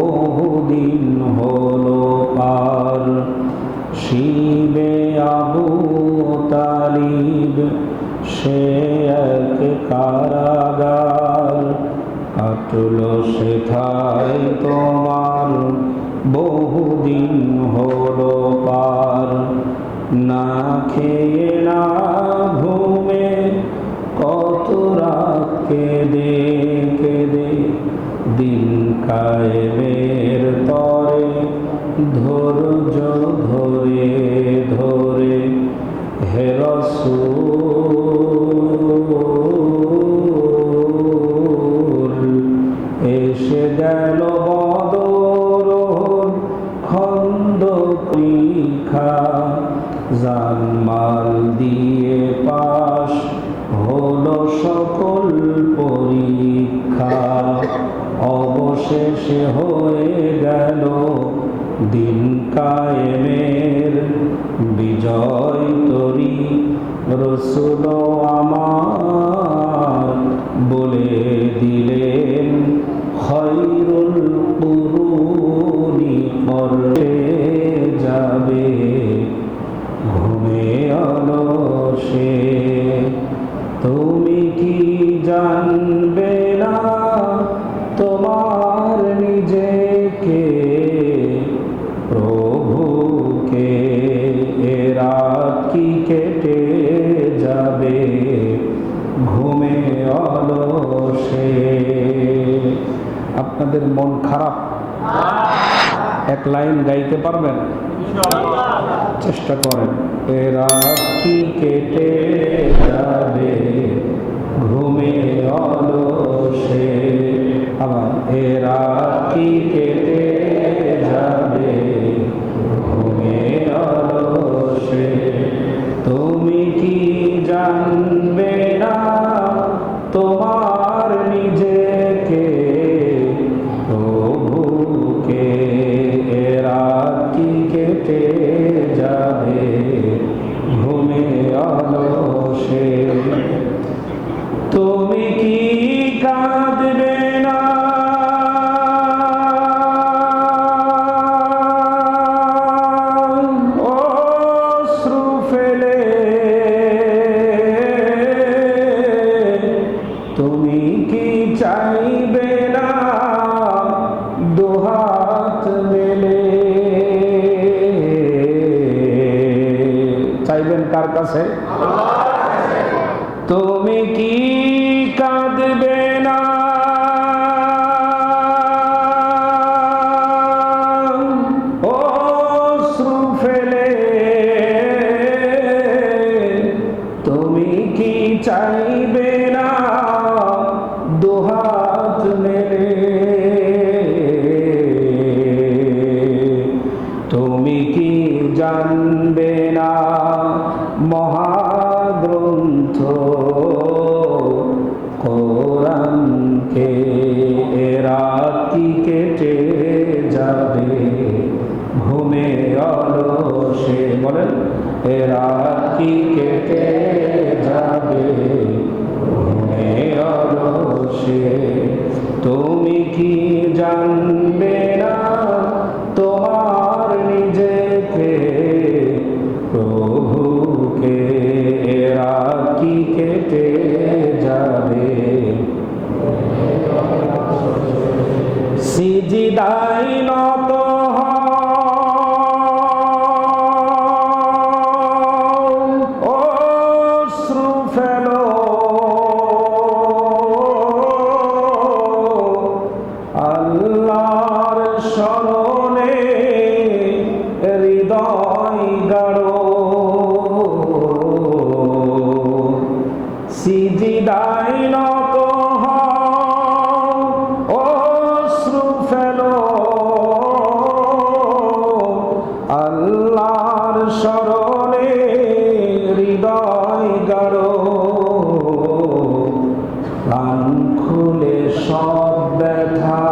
বহুদিন হলো পার। শিবে আবু তালিব সে এক কারাগার, কাটলো সেথায় তোমার বহুদিন হলো পার। না খেয়ে না ঘুমে কত রাত কেঁদে কেঁদে, দিন কায়েমের তরে ধৈর্য ধরে ধরে। হে রাসূল এসে গেল বদর খন্দক পরীক্ষা, জানমাল দিয়ে পাশ হলো সকল পরীক্ষা। অবশেষে হয়ে গেল দিন কায়েমের বিজয় তরী। রসুল আমার বলে দিলেন খৈরুল কুরুনি পরে যাবে ঘুমে অলসে। তুমি কি জানবে না তোমার নিজেকে প্রভুকে, এ রাত কি কেটে যাবে ঘুমে অলসে। আপনাদের মন খারাপ? এক লাইন গাইতে পারবেন? চেষ্টা করেন। এ রাত কি কেটে যাবে ঘুমে অলসে। আবার এ রাত কি কেটে যাবে ঘুমে অলসে। তুমি কি জানবে না তোমার নিজেকে প্রভুকে, এ রাত কি কেটে যাবে ঘুমে অলসে। তুমি কি কাঁদবে না অশ্রু ফেলে, তুমি কি চাইবে না দুহাত মেলে। চাইবেন কার কাছে? তুমি কি কাঁদবে না অশ্রু ফেলে, তুমি কি চাইবে না দুহাত মেলে। তুমি কি জানবে না মহাগ্রন্থ কোরআনকে, এ রাত কি কেটে যাবে ঘুমে অলসে। বলেন, এ রাত কি কেটে যাবে ঘুমে অলসে। তুমি কি জানবে না তোমার নিজেকে প্রভুকে, এ রাত কি কেটে যাবে সিজদায় নত হও, অশ্রু ফেলো, আল্লাহর শরণে হৃদয় গাড়ো। সিজদায় নত হও, অশ্রু ফেলো, আল্লাহর শরণে হৃদয় গাড়ো। প্রাণ খুলে সব ব্যথা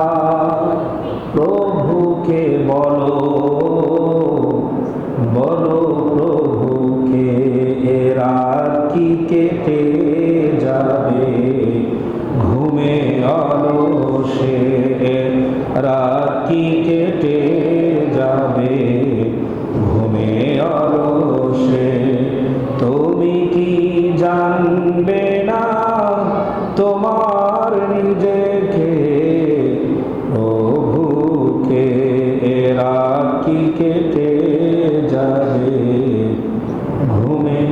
প্রভুকে বলো, বলো প্রভুকে, এ রাত কি কেটে যাবে ঘুমে অলসে। রাত কি কেটে যাবে ঘুমে অলসে। তুমি কি জানবে না তোমার নিজেকে প্রভুকে, এরা কি কেটে যাবে ঘুমে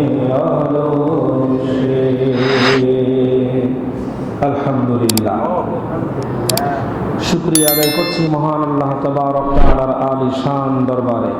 অলসে। আলহামদুলিল্লাহ, শুকরিয়া আদায় করছি মহান আল্লাহ তাবারক ওয়া তাআলার আলিশান দরবারে।